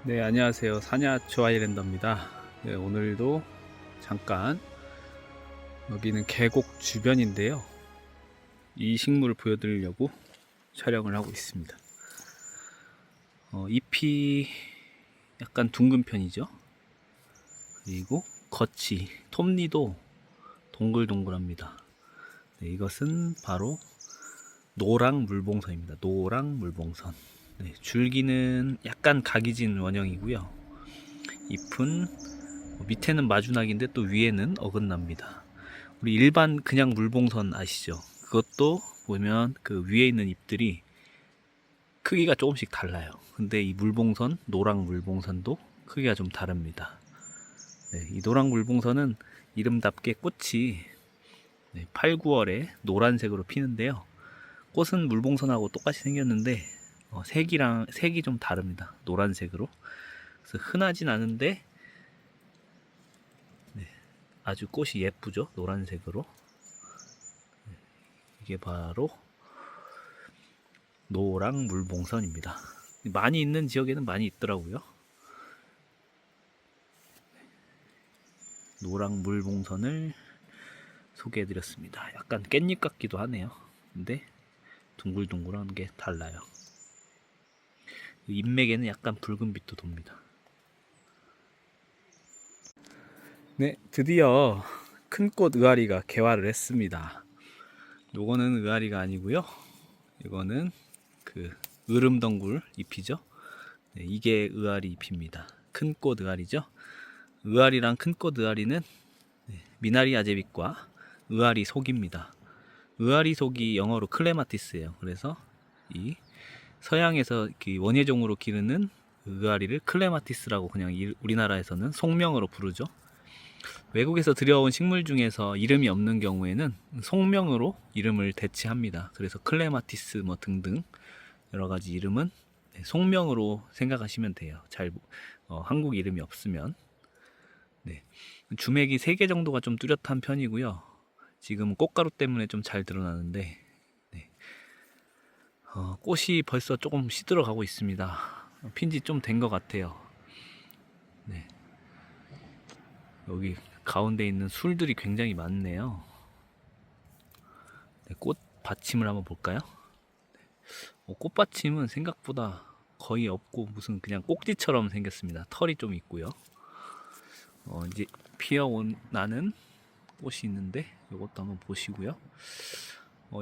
네, 안녕하세요. 사냐초 아일랜더입니다. 네, 오늘도 잠깐 여기는 계곡 주변인데요. 이 식물을 보여드리려고 촬영을 하고 있습니다. 잎이 약간 둥근 편이죠. 그리고 겉이 톱니도 동글동글합니다. 네, 이것은 바로 노랑 물봉선입니다. 노랑 물봉선. 네, 줄기는 약간 각이진 원형이고요. 잎은 밑에는 마주낙인데 또 위에는 어긋납니다. 우리 일반 그냥 물봉선 아시죠? 그것도 보면 그 위에 있는 잎들이 크기가 조금씩 달라요. 근데 이 물봉선, 노랑 물봉선도 크기가 좀 다릅니다. 네, 이 노랑 물봉선은 이름답게 꽃이 8, 9월에 노란색으로 피는데요. 꽃은 물봉선하고 똑같이 생겼는데 색이 좀 다릅니다. 노란색으로. 그래서 흔하진 않은데 아주 꽃이 예쁘죠. 노란색으로. 이게 바로 노랑 물봉선입니다. 많이 있는 지역에는 많이 있더라고요. 노랑 물봉선을 소개해드렸습니다. 약간 깻잎 같기도 하네요. 근데 둥글둥글한 게 달라요. 잎맥에는 약간 붉은 빛도 돕니다. 네, 드디어 큰 꽃 의아리가 개화를 했습니다. 요거는 의아리가 아니고요. 이거는 그 으름덩굴 잎이죠. 네, 이게 의아리 잎입니다. 큰 꽃 의아리죠. 의아리랑 큰 꽃 의아리는 미나리 아제빛과 의아리 속입니다. 의아리 속이 영어로 클레마티스예요. 그래서 이 서양에서 원예종으로 기르는 의아리를 클레마티스라고 그냥 우리나라에서는 속명으로 부르죠. 외국에서 들여온 식물 중에서 이름이 없는 경우에는 속명으로 이름을 대체합니다. 그래서 클레마티스 뭐 등등 여러 가지 이름은 속명으로 생각하시면 돼요. 한국 이름이 없으면. 네. 주맥이 3개 정도가 좀 뚜렷한 편이고요. 지금 꽃가루 때문에 좀 잘 드러나는데 네. 꽃이 벌써 조금 시들어 가고 있습니다. 핀지 좀 된 것 같아요. 네. 여기 가운데 있는 술들이 굉장히 많네요. 네, 꽃 받침을 한번 볼까요? 꽃 받침은 생각보다 거의 없고 무슨 그냥 꼭지처럼 생겼습니다. 털이 좀 있고요. 이제 피어나는 꽃이 있는데 이것도 한번 보시고요.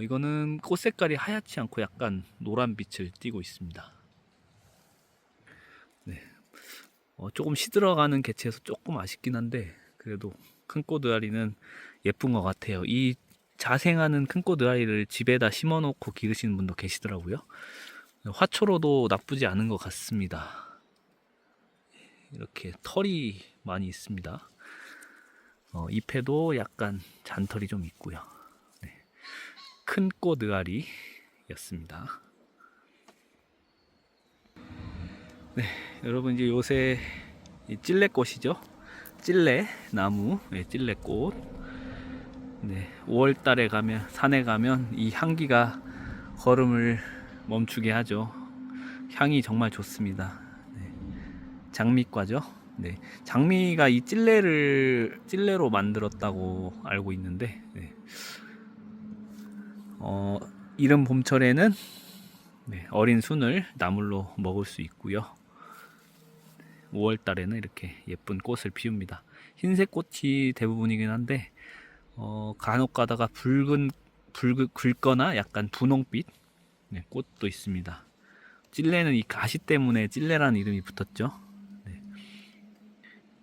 이거는 꽃 색깔이 하얗지 않고 약간 노란 빛을 띠고 있습니다. 네. 조금 시들어가는 개체여서 조금 아쉽긴 한데 그래도 큰 꽃 의아리는 예쁜 것 같아요. 이 자생하는 큰 꽃 의아리를 집에다 심어놓고 기르시는 분도 계시더라고요. 화초로도 나쁘지 않은 것 같습니다. 이렇게 털이 많이 있습니다. 잎에도 약간 잔털이 좀 있고요. 네. 큰 꽃 의아리였습니다. 네, 여러분 이제 요새 찔레꽃이죠. 찔레 나무, 찔레꽃. 네, 5월달에 가면 산에 가면 이 향기가 걸음을 멈추게 하죠. 향이 정말 좋습니다. 네, 장미과죠. 네, 장미가 이 찔레로 만들었다고 알고 있는데, 네. 이른 봄철에는 어린 순을 나물로 먹을 수 있고요. 5월 달에는 이렇게 예쁜 꽃을 피웁니다. 흰색 꽃이 대부분이긴 한데 간혹 가다가 붉거나 약간 분홍빛 꽃도 있습니다. 찔레는 이 가시 때문에 찔레라는 이름이 붙었죠. 네.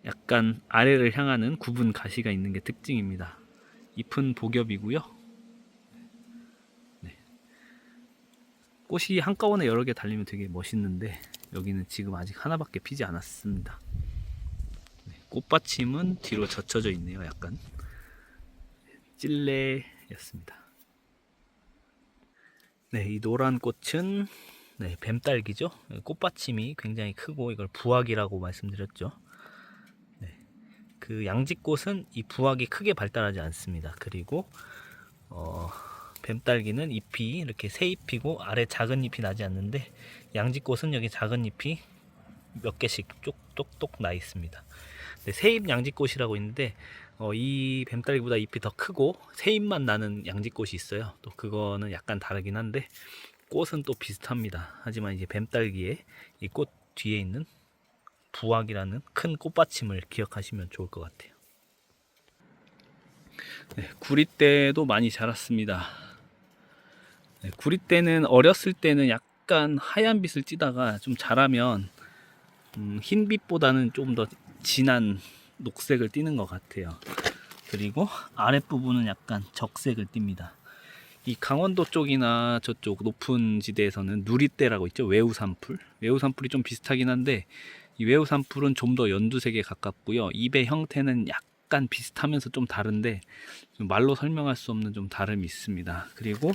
약간 아래를 향하는 굽은 가시가 있는 게 특징입니다. 잎은 복엽이고요. 네. 꽃이 한꺼번에 여러 개 달리면 되게 멋있는데 여기는 지금 아직 하나밖에 피지 않았습니다. 꽃받침은 뒤로 젖혀져 있네요. 약간 찔레였습니다. 네, 이 노란 꽃은 뱀딸기죠. 꽃받침이 굉장히 크고 이걸 부화기라고 말씀드렸죠. 네, 그 양지꽃은 이 부화기 크게 발달하지 않습니다. 그리고 뱀딸기는 잎이 이렇게 새 잎이고 아래 작은 잎이 나지 않는데 양지꽃은 여기 작은 잎이 몇 개씩 쪽똑똑 나 있습니다. 네, 새잎 양지꽃이라고 있는데 이 뱀딸기보다 잎이 더 크고 새잎만 나는 양지꽃이 있어요. 또 그거는 약간 다르긴 한데 꽃은 또 비슷합니다. 하지만 이제 뱀딸기의 이 꽃 뒤에 있는 부학이라는 큰 꽃받침을 기억하시면 좋을 것 같아요. 네, 구리대도 많이 자랐습니다. 네, 구리대는 어렸을 때는 약간 하얀 빛을 띠다가 좀 자라면 흰빛보다는 좀 더 진한 녹색을 띠는 것 같아요. 그리고 아랫부분은 약간 적색을 띱니다. 이 강원도 쪽이나 저쪽 높은 지대에서는 누리대라고 있죠. 외우산풀. 외우산풀이 좀 비슷하긴 한데 이 외우산풀은 좀 더 연두색에 가깝고요. 잎의 형태는 약간 비슷하면서 좀 다른데 좀 말로 설명할 수 없는 좀 다름이 있습니다. 그리고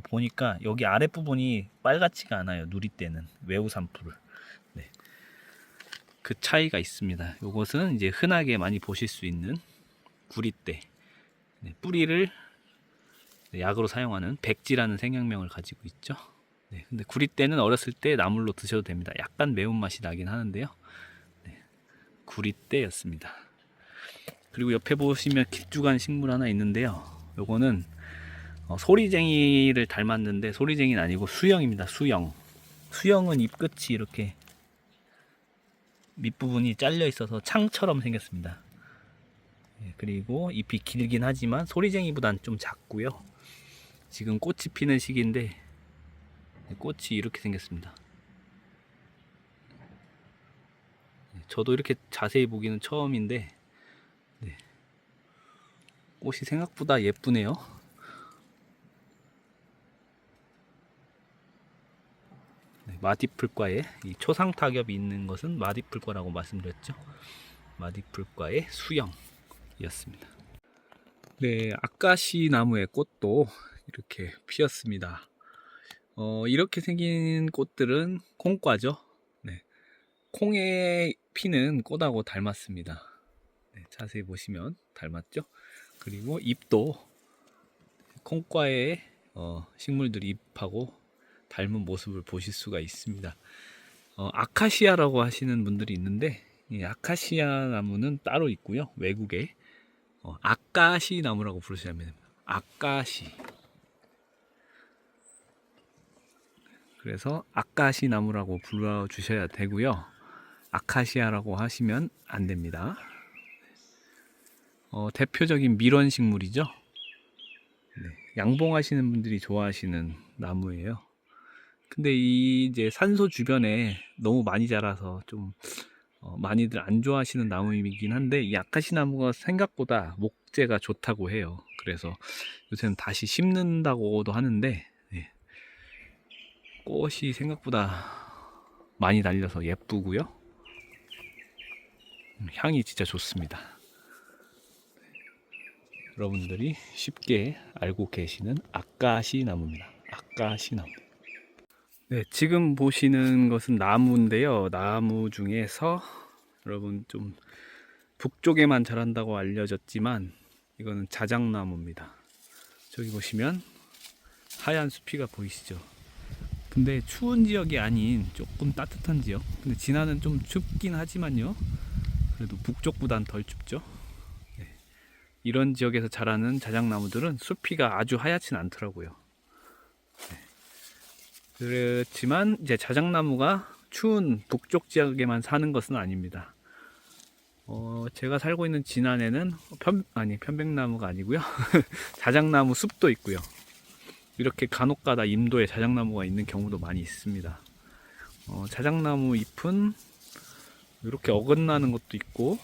보니까 여기 아랫부분이 빨갛지가 않아요. 누리대는 외우산풀을. 네. 그 차이가 있습니다. 이것은 이제 흔하게 많이 보실 수 있는 구리대. 네, 뿌리를 약으로 사용하는 백지라는 생양명을 가지고 있죠. 네, 근데 구리대는 어렸을 때 나물로 드셔도 됩니다. 약간 매운맛이 나긴 하는데요. 네, 구리대였습니다. 그리고 옆에 보시면 길쭉한 식물 하나 있는데요. 요거는 소리쟁이를 닮았는데 소리쟁이는 아니고 수영입니다. 수영. 수영은 잎끝이 이렇게 밑부분이 잘려 있어서 창처럼 생겼습니다. 네, 그리고 잎이 길긴 하지만 소리쟁이보단 좀 작고요. 지금 꽃이 피는 시기인데 꽃이 이렇게 생겼습니다. 저도 이렇게 자세히 보기는 처음인데 네, 꽃이 생각보다 예쁘네요. 네, 마디풀과에 이 초상타겹이 있는 것은 마디풀과라고 말씀드렸죠. 마디풀과의 수영이었습니다. 네, 아까시 나무의 꽃도 이렇게 피었습니다. 이렇게 생긴 꽃들은 콩과죠. 네, 콩에 피는 꽃하고 닮았습니다. 네, 자세히 보시면 닮았죠. 그리고 잎도 콩과의 식물들이 잎하고 닮은 모습을 보실 수가 있습니다. 아카시아라고 하시는 분들이 있는데 이 아카시아 나무는 따로 있고요. 외국에 아까시 나무라고 부르시면 됩니다. 아까시. 그래서 아까시 나무라고 불러주셔야 되고요. 아카시아라고 하시면 안 됩니다. 대표적인 밀원 식물이죠. 네, 양봉하시는 분들이 좋아하시는 나무예요. 근데 이 이제 산소 주변에 너무 많이 자라서 좀 많이들 안 좋아하시는 나무이긴 한데 이 아카시 나무가 생각보다 목재가 좋다고 해요. 그래서 요새는 다시 심는다고도 하는데 네, 꽃이 생각보다 많이 달려서 예쁘고요. 향이 진짜 좋습니다. 여러분들이 쉽게 알고 계시는 아까시 나무입니다. 아까시 나무. 네, 지금 보시는 것은 나무인데요. 나무 중에서 여러분 좀 북쪽에만 자란다고 알려졌지만 이거는 자작나무입니다. 저기 보시면 하얀 수피가 보이시죠? 근데 추운 지역이 아닌 조금 따뜻한 지역. 근데 진화는 좀 춥긴 하지만요. 그래도 북쪽보단 덜 춥죠. 네. 이런 지역에서 자라는 자작나무들은 수피가 아주 하얗진 않더라고요. 네. 그렇지만 이제 자작나무가 추운 북쪽 지역에만 사는 것은 아닙니다. 제가 살고 있는 진안에는 편백나무가 아니고요. 자작나무 숲도 있고요. 이렇게 간혹가다 임도에 자작나무가 있는 경우도 많이 있습니다. 자작나무 잎은 이렇게 어긋나는 것도 있고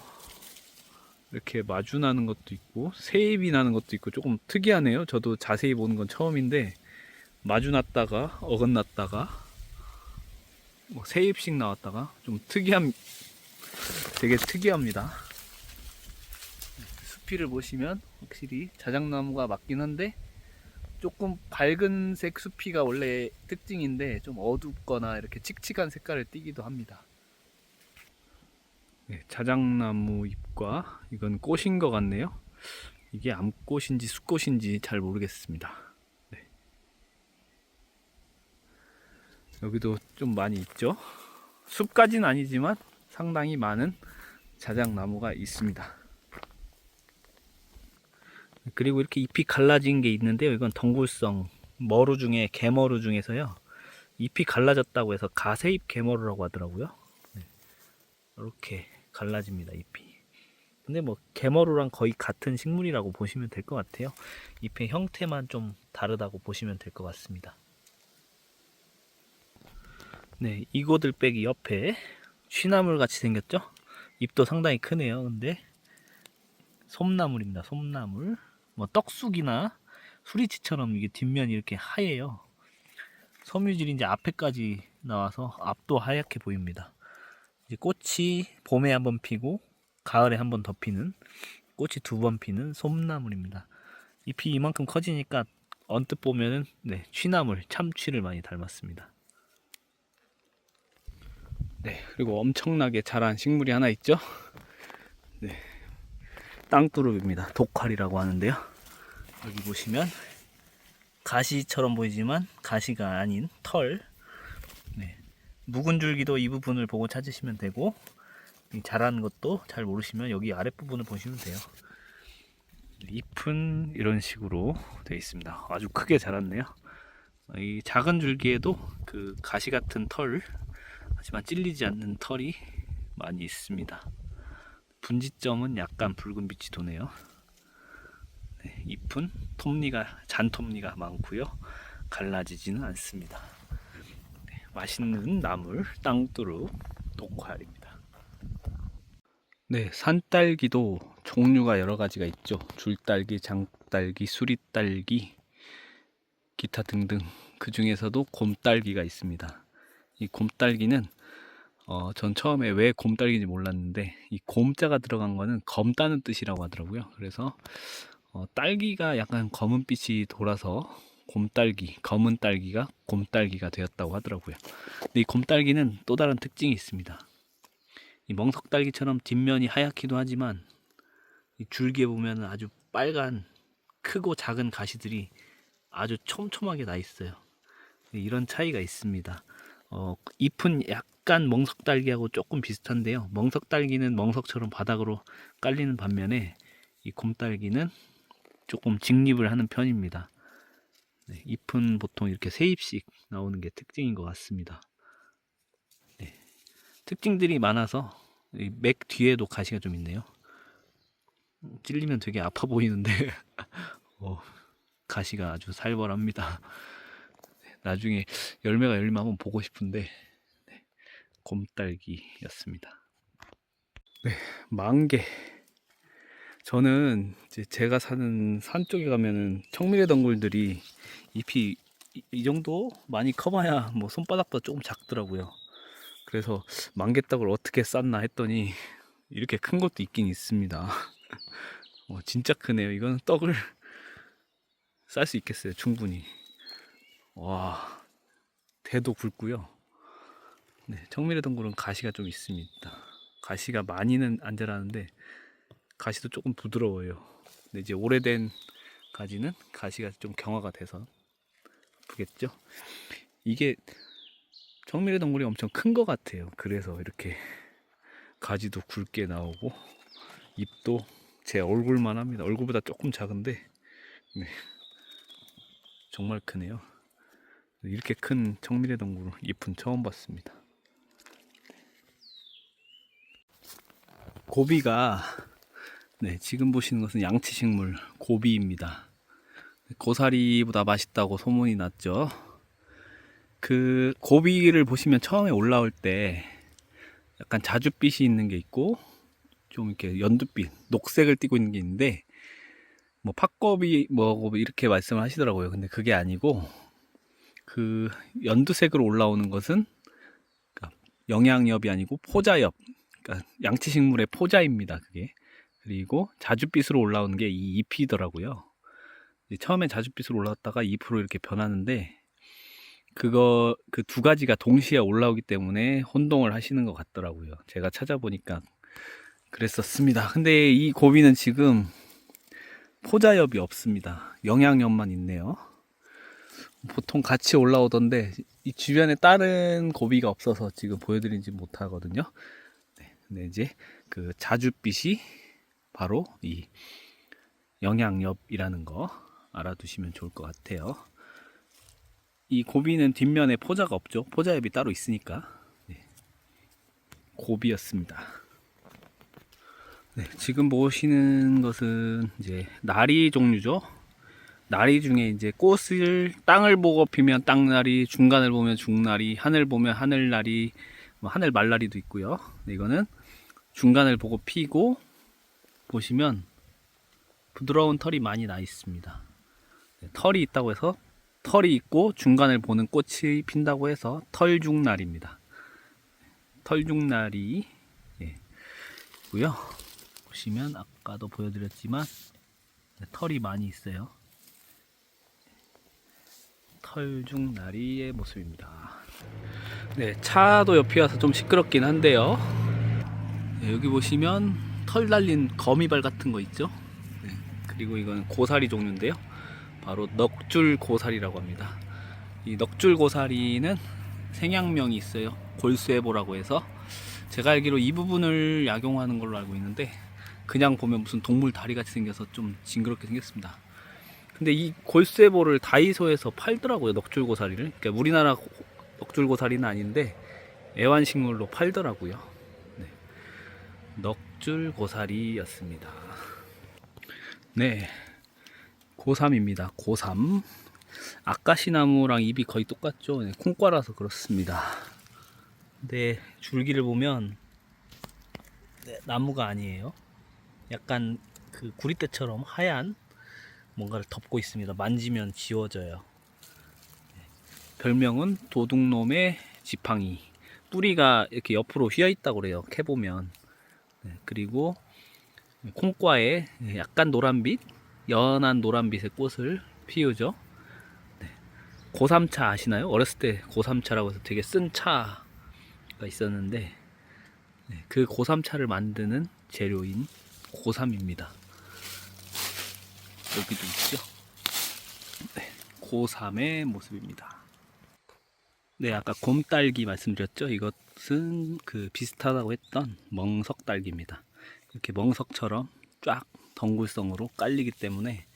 이렇게 마주 나는 것도 있고 새잎이 나는 것도 있고 조금 특이하네요. 저도 자세히 보는 건 처음인데 마주 났다가 어긋났다가 뭐 새잎씩 나왔다가 좀 되게 특이합니다. 수피를 보시면 확실히 자작나무가 맞긴 한데 조금 밝은색 수피가 원래 특징인데 좀 어둡거나 이렇게 칙칙한 색깔을 띠기도 합니다. 네, 자작나무 잎과 이건 꽃인 것 같네요. 이게 암꽃인지 숫꽃인지 잘 모르겠습니다. 네. 여기도 좀 많이 있죠. 숲까지는 아니지만 상당히 많은 자작나무가 있습니다. 그리고 이렇게 잎이 갈라진 게 있는데요. 이건 덩굴성 머루 중에 개머루 중에서요. 잎이 갈라졌다고 해서 가세잎 개머루라고 하더라고요. 네. 이렇게 갈라집니다, 잎이. 근데 뭐 개머루랑 거의 같은 식물이라고 보시면 될 것 같아요. 잎의 형태만 좀 다르다고 보시면 될 것 같습니다. 네, 이고들빼기 옆에 취나물 같이 생겼죠? 잎도 상당히 크네요. 근데 솜나물입니다. 솜나물. 뭐 떡쑥이나 수리치처럼 이게 뒷면이 이렇게 하얘요. 섬유질이 이제 앞에까지 나와서 앞도 하얗게 보입니다. 이제 꽃이 봄에 한번 피고 가을에 한번 더 피는, 꽃이 두 번 피는 솜나물입니다. 잎이 이만큼 커지니까 언뜻 보면은 네, 취나물, 참취를 많이 닮았습니다. 네, 그리고 엄청나게 자란 식물이 하나 있죠. 네, 땅두릅입니다. 독활이라고 하는데요. 여기 보시면 가시처럼 보이지만 가시가 아닌 털. 네, 묵은 줄기도 이 부분을 보고 찾으시면 되고, 자란 것도 잘 모르시면 여기 아랫부분을 보시면 돼요. 잎은 이런 식으로 되어 있습니다. 아주 크게 자랐네요. 이 작은 줄기에도 그 가시 같은 털, 하지만 찔리지 않는 털이 많이 있습니다. 분지점은 약간 붉은 빛이 도네요. 네, 잎은 톱니가, 잔톱니가 많고요. 갈라지지는 않습니다. 네, 맛있는 나물, 땅두릅, 독활입니다. 네, 산딸기도 종류가 여러 가지가 있죠. 줄딸기, 장딸기, 수리딸기, 기타 등등. 그 중에서도 곰딸기가 있습니다. 이 곰딸기는 전 처음에 왜 곰딸기인지 몰랐는데 이 곰자가 들어간 거는 검다는 뜻이라고 하더라고요. 그래서 딸기가 약간 검은빛이 돌아서 곰딸기, 검은 딸기가 곰딸기가 되었다고 하더라고요. 근데 이 곰딸기는 또 다른 특징이 있습니다. 이 멍석딸기처럼 뒷면이 하얗기도 하지만 이 줄기에 보면 아주 빨간 크고 작은 가시들이 아주 촘촘하게 나 있어요. 이런 차이가 있습니다. 잎은 약간 멍석딸기하고 조금 비슷한데요. 멍석딸기는 멍석처럼 바닥으로 깔리는 반면에 이 곰딸기는 조금 직립을 하는 편입니다. 네, 잎은 보통 이렇게 세 잎씩 나오는 게 특징인 것 같습니다. 네, 특징들이 많아서 맥 뒤에도 가시가 좀 있네요. 찔리면 되게 아파 보이는데 가시가 아주 살벌합니다. 나중에 열매가 열리면 한번 보고 싶은데 네, 곰딸기였습니다. 네, 만개. 저는 이제 제가 사는 산 쪽에 가면은 청미래 덩굴들이 잎이 이 정도 많이 커봐야 뭐 손바닥보다 조금 작더라고요. 그래서 만개떡을 어떻게 쌌나 했더니 이렇게 큰 것도 있긴 있습니다. 진짜 크네요. 이거는 떡을 쌀 수 있겠어요. 충분히. 와, 대도 굵고요. 네, 청미래 덩굴은 가시가 좀 있습니다. 가시가 많이는 안 자라는데 가시도 조금 부드러워요. 근데 이제 오래된 가지는 가시가 좀 경화가 돼서 아프겠죠. 이게 청미래 덩굴이 엄청 큰 것 같아요. 그래서 이렇게 가지도 굵게 나오고 잎도 제 얼굴만 합니다. 얼굴보다 조금 작은데 네, 정말 크네요. 이렇게 큰 청미래 덩굴 잎은 처음 봤습니다. 고비가 네, 지금 보시는 것은 양치식물 고비입니다. 고사리보다 맛있다고 소문이 났죠. 그 고비를 보시면 처음에 올라올 때 약간 자줏빛이 있는 게 있고 좀 이렇게 연두빛, 녹색을 띠고 있는 게 있는데 뭐 팥고비 뭐 이렇게 말씀을 하시더라고요. 근데 그게 아니고 그 연두색으로 올라오는 것은 그러니까 영양엽이 아니고 포자엽, 그러니까 양치식물의 포자입니다. 그게. 그리고 자줏빛으로 올라오는 게 이 잎이더라고요. 처음에 자줏빛으로 올라왔다가 잎으로 이렇게 변하는데 그거 그 두 가지가 동시에 올라오기 때문에 혼동을 하시는 것 같더라고요. 제가 찾아보니까 그랬었습니다. 근데 이 고비는 지금 포자엽이 없습니다. 영양엽만 있네요. 보통 같이 올라오던데 이 주변에 다른 고비가 없어서 지금 보여드리지 못하거든요. 네, 근데 이제 그 자줏빛이 바로 이 영양엽이라는 거 알아두시면 좋을 것 같아요. 이 고비는 뒷면에 포자가 없죠. 포자엽이 따로 있으니까. 네, 고비였습니다. 네, 지금 보시는 것은 이제 나리 종류죠. 나리 중에 이제 꽃을 땅을 보고 피면 땅나리, 중간을 보면 중나리, 하늘 보면 하늘나리, 뭐 하늘 말나리도 있고요. 네, 이거는 중간을 보고 피고 보시면 부드러운 털이 많이 나 있습니다. 네, 털이 있다고 해서 털이 있고 중간을 보는 꽃이 핀다고 해서 털중나리입니다. 털중나리 예, 고요. 보시면 아까도 보여드렸지만 네, 털이 많이 있어요. 털중나리의 모습입니다. 네, 차도 옆에 와서 좀 시끄럽긴 한데요. 네, 여기 보시면 털 달린 거미발 같은 거 있죠. 네, 그리고 이건 고사리 종류인데요. 바로 넉줄고사리라고 합니다. 이 넉줄고사리는 생양명이 있어요. 골수해보라고 해서 제가 알기로 이 부분을 약용하는 걸로 알고 있는데 그냥 보면 무슨 동물 다리 같이 생겨서 좀 징그럽게 생겼습니다. 근데 이 골수해보를 다이소에서 팔더라고요. 넉줄고사리를. 그러니까 우리나라 넉줄고사리는 아닌데 애완식물로 팔더라고요. 네, 넉줄고사리였습니다. 네, 고3입니다. 고3. 아까시나무랑 잎이 거의 똑같죠. 네, 콩과라서 그렇습니다. 근데 줄기를 보면 네, 나무가 아니에요. 약간 그 구리대처럼 하얀 뭔가를 덮고 있습니다. 만지면 지워져요. 별명은 도둑놈의 지팡이. 뿌리가 이렇게 옆으로 휘어 있다고 그래요. 캐보면. 네, 그리고 콩과에 약간 노란빛, 연한 노란빛의 꽃을 피우죠. 네, 고3차 아시나요? 어렸을 때 고3차라고 해서 되게 쓴 차가 있었는데 네, 그 고3차를 만드는 재료인 고3입니다. 여기도 있죠. 네, 고3의 모습입니다. 네, 아까 곰딸기 말씀드렸죠. 이것은 그 비슷하다고 했던 멍석딸기입니다. 이렇게 멍석처럼 쫙 덩굴성으로 깔리기 때문에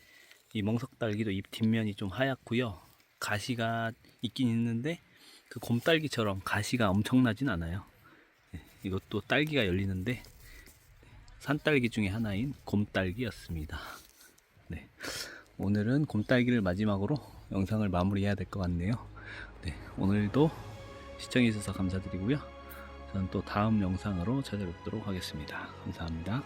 이 멍석딸기도 잎 뒷면이 좀 하얗고요. 가시가 있긴 있는데 그 곰딸기처럼 가시가 엄청나진 않아요. 네, 이것도 딸기가 열리는데 산딸기 중에 하나인 곰딸기였습니다. 네, 오늘은 곰딸기를 마지막으로 영상을 마무리해야 될 것 같네요. 네, 오늘도 시청해 주셔서 감사드리고요. 저는 또 다음 영상으로 찾아뵙도록 하겠습니다. 감사합니다.